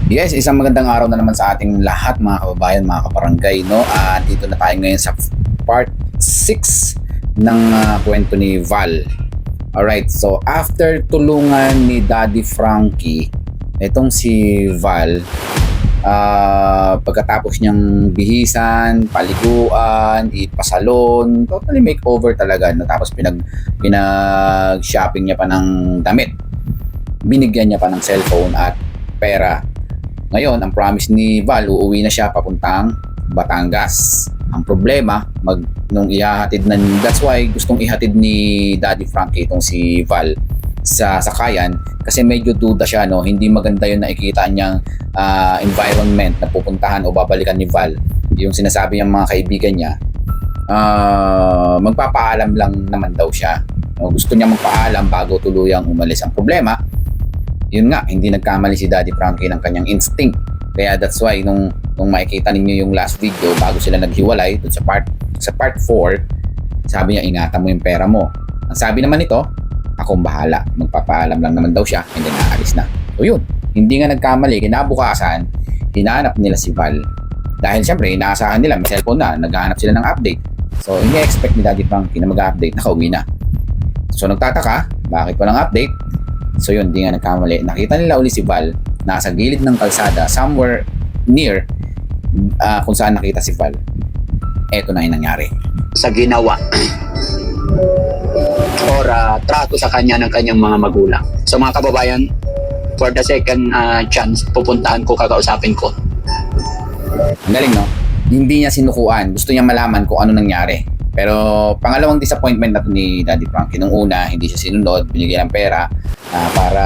Yes, isang magandang araw na naman sa ating lahat mga kababayan, mga kabarangay, no? Dito na tayo ngayon sa part 6 ng kwento ni Val. Alright, so after tulungan ni Daddy Frankie, itong si Val, pagkatapos niyang bihisan, paliguan, ipasalon, totally makeover talaga, no? Tapos pinag-shopping niya pa ng damit. Binigyan niya pa ng cellphone at pera. Ngayon, ang promise ni Val, uuwi na siya papuntang Batangas. Ang problema, nung ihahatid that's why gustong ihatid ni Daddy Frankie itong si Val sa sakayan kasi medyo duda siya, no? Hindi maganda yung nakikita niyang environment na pupuntahan o babalikan ni Val. Yung sinasabi niyang mga kaibigan niya, magpapaalam lang naman daw siya. No? Gusto niya magpaalam bago tuluyang umalis. Ang problema, yun nga, hindi nagkamali si Daddy Frankie ng kanyang instinct. Kaya that's why nung makikita ninyo yung last video bago sila naghiwalay dun sa part 4, sabi niya, ingatan mo yung pera mo. Ang sabi naman nito, akong bahala, magpapaalam lang naman daw siya and then aalis na. So yun, hindi nga nagkamali. Kinabukasan, hinanap nila si Val. Dahil syempre, inaasahan nila, may cellphone na, naghahanap sila ng update. So ini-expect ni Daddy Frankie na mag-update, nakauwi na. So nagtataka, bakit walang update? So yun, di nga nagkamali. Nakita nila uli si Val nasa gilid ng kalsada, somewhere near kung saan nakita si Val. Eto na yung nangyari. Sa ginawa or trato sa kanya ng kanyang mga magulang. So mga kababayan, for the second chance, pupuntahan ko, kakausapin ko. Ang galing, no? Hindi niya sinukuan. Gusto niya malaman kung ano nangyari. Pero pangalawang disappointment na to ni Daddy Frankie. Nung una, hindi siya sinunod, binigyan ng pera para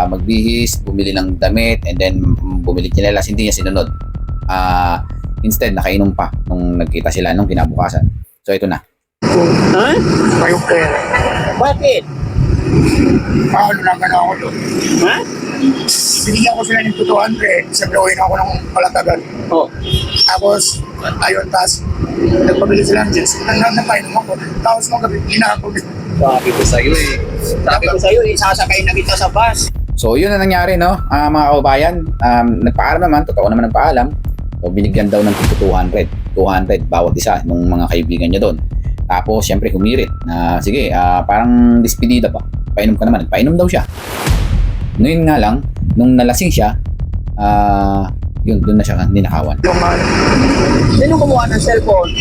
magbihis, bumili ng damit, and then bumili chinelas, hindi niya sinunod. Instead, nakainom pa nung nagkita sila nung kinabukasan. So ito na. Ha? Kayo pera. Bakit? Paano lang gano'n ako doon? Ha? Binigyan ko sila ng 200. Siyempre, uwi na ako ng palatagan. Oh. Tapos, ayun, tapos, nagpabili sila ng jeans. Napainom ako. Tapos, nung gabi, hinakot. Sabi ko sa'yo, sasakay na kita sa bus. So yun na nangyari, no? Mga kababayan, nagpaalam naman, totoo naman nagpaalam. So binigyan daw ng 200 bawat isa ng mga kaibigan niya doon. Tapos syempre humirit na sige, parang despedida pa. Painom ka naman, painom daw siya. Ngayon nga lang, nung nalasing siya, yun, doon na siya ninakawan. Sino kumuha ng cellphone?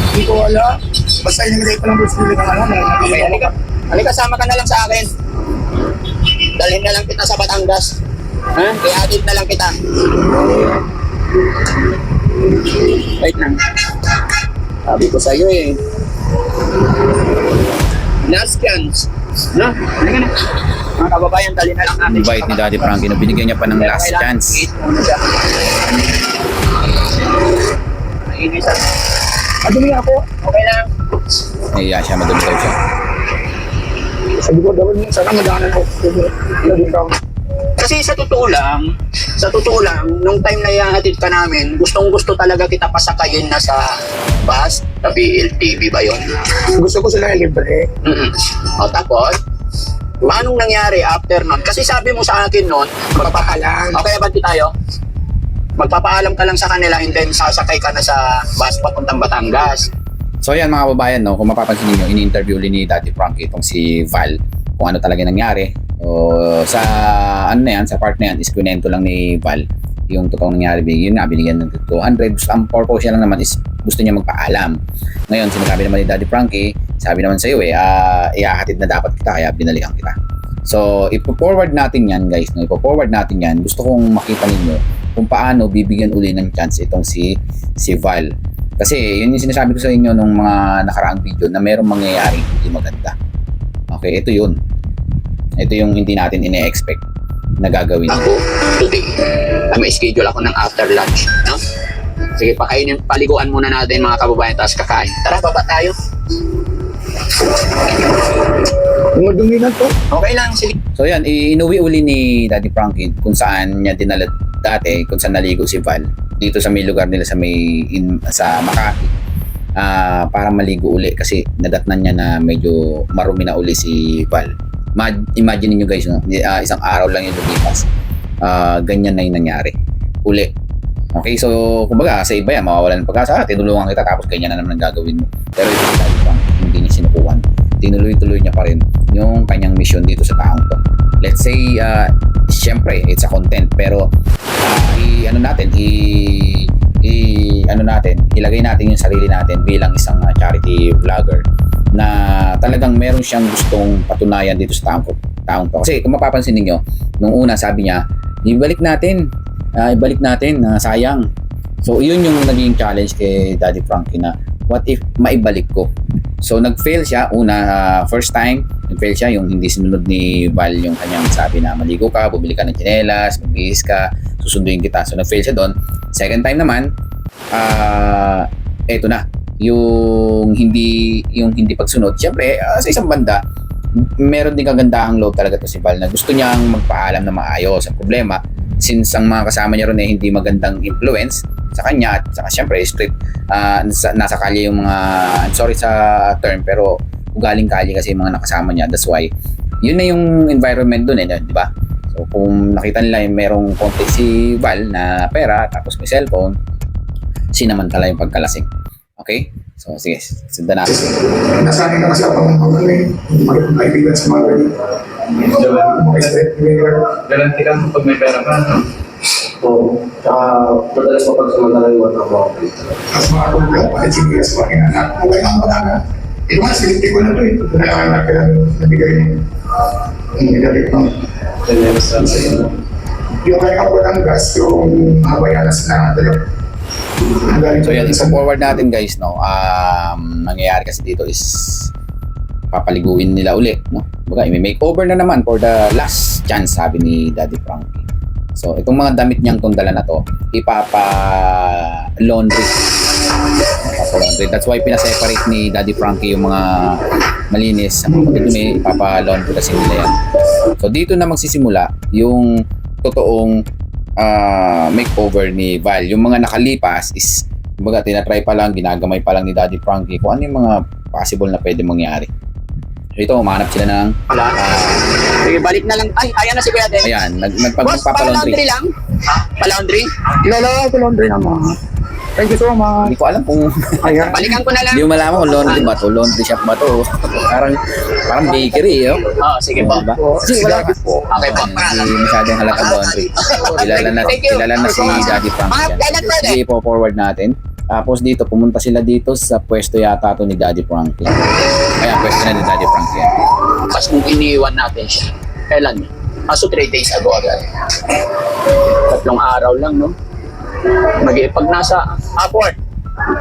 Hindi ko wala. Basta inilagay ko lang doon sa ng ano. Okay, halika, sama ka na lang sa akin. Dalhin na lang kita sa Batangas. Ha? Ihatid na lang kita. Wait lang. Sabi ko sa'yo eh. Last chance. No? Halika na. Mga kababayan, dalhin na lang natin. Invite ni Daddy Frankie na binigyan niya pa ng last chance. Nainis ako. Madumi ako. Okay lang. Nahiya siya, madumi daw siya. Sabi ko, dapat mo sana madaanan ako. Laging ka. Kasi sa totoo lang, nung time na ihahatid ka namin, gustong-gusto talaga kita pasakayin na sa bus, sa PLTV ba yun? Gusto ko sila libre. O tapos, anong nangyari after nun? Kasi sabi mo sa akin nun, Magpapaalam. okay, abante tayo? Magpapaalam ka lang sa kanila and then sasakay ka na sa bus papuntang Batangas. So yan mga kababayan, no, kung mapapansin niyo, ini-interview ni Daddy Frankie itong si Val kung ano talaga nangyari. O sa ano na yan, sa part na yan, is kunento lang ni Val yung totoong nangyari. Yun nga, binigyan ng 200. Ang purpose niya lang naman is gusto niya magpaalam. Ngayon, sinasabi naman ni Daddy Frankie, sabi naman sa iyo ihahatid na dapat kita kaya binalikan kita. So, ipo-forward natin yan guys, no? Ipo-forward natin yan. Gusto kong makita ninyo kung paano bibigyan uli ng chance itong si Val. Kasi yun yung sinasabi ko sa inyo nung mga nakaraang video na merong mangyayari hindi maganda. Okay, ito yun. Ito yung hindi natin ine-expect na gagawin. Ako, today, may schedule ako ng after lunch. No? Sige, paliguan muna natin mga kababayan, tapos kakain. Tara, baba tayo. Madumi na to. Okay lang, sige. So yan, inuwi uli ni Daddy Frankie kung saan niya dinala dati, kung saan naligo si Val. Dito sa may lugar nila sa Makati. Para maligo uli kasi nadatnan niya na medyo marumi na uli si Val. Imagine niyo guys, no? Isang araw lang yung lumipas. ganyan na yung nangyari uli. Okay, so kumbaga sa iba yan, mawawalan ng pag-asa, tinulungan kita tapos ganyan na naman ang gagawin mo. Pero ito si Daddy Frankie, hindi niya sinukuhan. Tinuloy-tuloy niya pa rin yung kanyang mission dito sa taong to. Let's say, syempre, it's a content, pero ilagay natin yung sarili natin bilang isang charity vlogger na talagang meron siyang gustong patunayan dito sa taong to. Kasi kung mapapansin niyo, nung una sabi niya, ibalik natin, sayang. So yun yung naging challenge kay Daddy Frankie na what if maibalik ko. So nag-fail siya first time, nag-fail siya yung hindi sinunod ni Val yung kanyang sabi na maligo ka, bumili ka ng tsinelas, magbihis ka, susunduin kita. So nag-fail siya doon. Second time naman, eto na yung hindi pagsunod. Siyempre, sa isang banda, meron din kagandahang loob talaga to si Val na gusto niyang magpaalam na maayos. Ang problema, since ang mga kasama niya ron hindi magandang influence sa kanya at saka siyempre strict, nasa kalye yung mga, I'm sorry sa term, pero ugaling kalye kasi yung mga nakasama niya. That's why yun na yung environment doon di ba? So kung nakita nila yung merong konti si Val na pera tapos may cellphone, sinamantala yung pagkalasing. Okay? So sige, sundan natin. Nasanay na kasi ako ng mga kaibigan sa mga Garanti ka pag may pera ka, no? Oo. Tsaka madalas mapagsamantala yung mga tao. Tapos mga kulang, palit siguro sa mga anak. Okay lang wala na. Ito nga, silipin ko na ito eh. Ito na lang anak kaya nabigay mo. Nabigay ko. Yung kaya ako ng gas, yung hawayanas na dalawa. So yan, ipo-forward natin guys, no? Nangyayari kasi dito is papaliguin nila uli, no? Baga, i-makeover na naman for the last chance, sabi ni Daddy Frankie. So, itong mga damit niyang tundala na to, ipapa-laundry. That's why pinaseparate ni Daddy Frankie yung mga malinis. Ang pagkatumi, ipapa-laundry kasi nila yan. So, dito na magsisimula yung totoong makeover ni Val. Yung mga nakalipas is, kumbaga, tinatry pa lang, ginagamay pa lang ni Daddy Frankie kung ano yung mga possible na pwede mangyari. So ito, umanap sila ng Sige, balik na lang. Ay, ayan na si Kuya Den. ayan, Boss, nagpapalaundry. pa-laundry lang? Pa-laundry? Kilala ko laundry naman. Thank you so much. Hindi ko alam kung Ayan. Balikan ko na lang. hindi mo malaman kung laundry ba to, laundry shop ba to. parang bakery, oh. Sige po. Diba? Kasi wala ka. Okay po. Hindi masyadong halata laundry. Kilala na si Daddy Frankie yan. Sige, po-forward natin. Tapos dito, pumunta sila dito sa pwesto yata to ni Daddy Frankie. Ayan, pwesto na ni Daddy Frankie yan. Tapos nung iniwan natin siya, kailan? So 3 days ago agad. 3 araw lang, no? Pag nasa 4,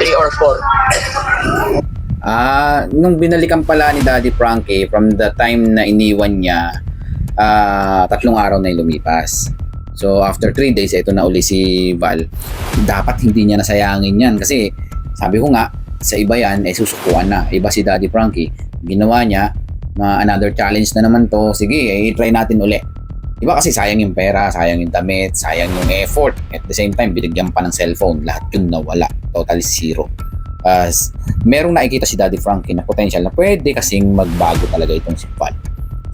3 or 4. Nung binalikan pala ni Daddy Frankie from the time na iniwan niya, 3 araw na yung lumipas. So after 3 days, ito na uli si Val. Dapat hindi niya nasayangin yan kasi sabi ko nga, sa iba yan, susukuan na. Iba si Daddy Frankie, ginawa niya, another challenge na naman to. Sige, try natin uli. Iba kasi sayang yung pera, sayang yung damit, sayang yung effort. At the same time, binigyan pa ng cellphone. Lahat yun nawala. Totally zero. Merong nakikita si Daddy Frankie na potential na pwede kasing magbago talaga itong si Val.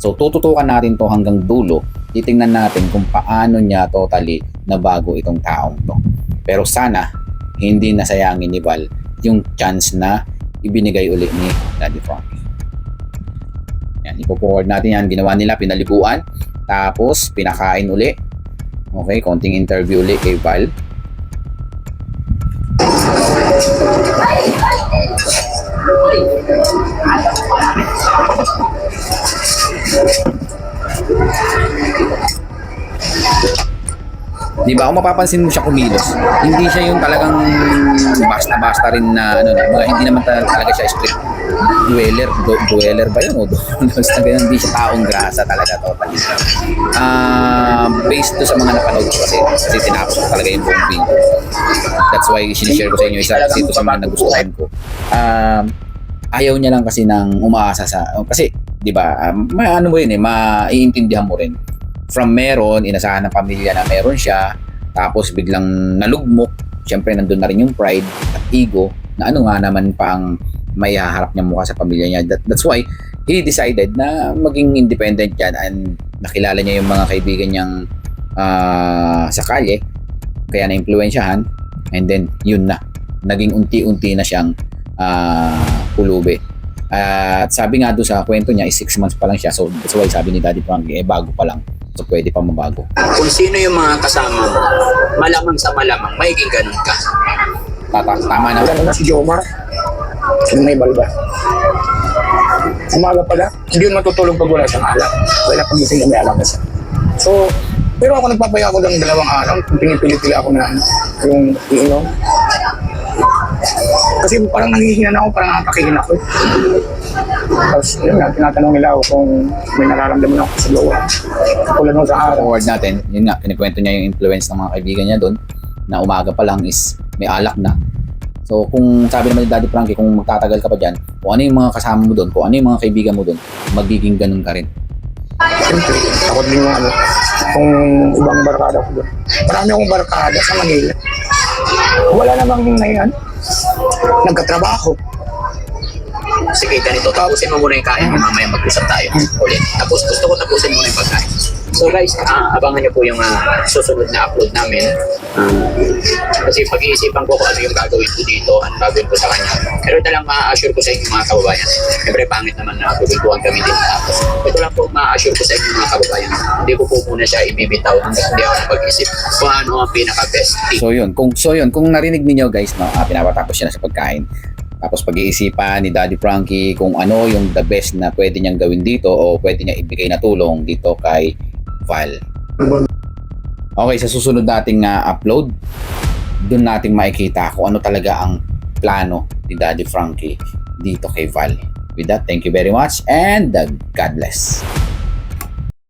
So tututukan natin to hanggang dulo. Titingnan natin kung paano niya totally nabago itong taong to. Pero sana hindi nasayangin ni Val yung chance na ibinigay uli ni Daddy Frankie. Yan, ipo-forward natin yan. Ginawa nila, pinaliguan, tapos pinakain uli. Okay, konting interview uli kay Val. Di ba? Kung mapapansin mo siya kumilos, hindi siya yung talagang basta-basta rin na hindi naman talaga siya strict dweller ba yun? O basta ganun, hindi siya taong grasa talaga totally. Based to sa mga napanood ko kasi tinapos ko talaga yung buong video. That's why sinishare ko sa inyo isa kasi ito sa mga nagustuhan ko. Ayaw niya lang kasi nang umaasa sa kasi di ba ano mo rin maiintindihan mo rin from meron inasahan ng pamilya na meron siya tapos biglang nalugmok, syempre nandun na rin yung pride at ego na ano nga naman pa ang may haharap niya mukha sa pamilya niya. That's why he decided na maging independent yan and nakilala niya yung mga kaibigan niyang sa kalye, kaya na-impluwensyahan, and then yun na, naging unti-unti na siyang pulubi. At sabi nga doon sa kwento niya, 6 months pa lang siya, so that's why sabi ni Daddy Frankie, bago pa lang, so pwede pa mabago. Kung sino yung mga kasama mo, malamang sa malamang, magiging ganun ka. Tama na. Ano na si Jomar? Yung may balba. Umaga pala, hindi yun matutulog pag wala siyang alak. Wala pagising na may alak na siya. So, pero ako nagpapaya ako ng 2 araw, pinipilit-pili ako na yung iinom. Kasi parang nanghihina na ako, parang nakakihin ako. Tapos yun nga, tinatanong nila ako kung may nararamdaman ako sa lowa. Tulad mo sa araw. Forward natin, yun nga, kinikwento niya yung influence ng mga kaibigan niya doon, na umaga pa lang is may alak na. So kung sabi naman ni Daddy Frankie, kung magtatagal ka pa dyan, kung ano yung mga kasama mo doon, kung ano yung mga kaibigan mo doon, magiging ganun ka rin. Siyempre, ako din yung kung ibang barkada ko doon. Marami akong barkada sa Manila. Wala namang ngayon, nagkatrabaho. Sige, ganito, tapusin mo muna yung kain mo, mamaya mag-usap tayo ulit. Tapos gusto ko tapusin muna yung pagkain. So guys, abangan niyo po yung susunod na upload namin. Kasi pag-iisipan ko kung ano yung gagawin ko dito, ano gagawin ko sa kanya. Pero ito lang ma-assure ko sa inyo mga kababayan. Siyempre pangit naman na pagkultuhan kami din. Tapos ito lang po ma-assure ko sa inyo mga kababayan. Hindi ko po muna siya ibibitaw hanggang hindi ako napag-isip kung ano ang pinaka-best thing. So yun, kung narinig niyo guys, no, pinapatapos siya na sa pagkain. Tapos pag-iisipan ni Daddy Frankie kung ano yung the best na pwede niyang gawin dito o pwede niya ibigay na tulong dito kay Val. Okay, sa susunod nating upload, doon nating makikita kung ano talaga ang plano ni Daddy Frankie dito kay Val. With that, thank you very much and God bless.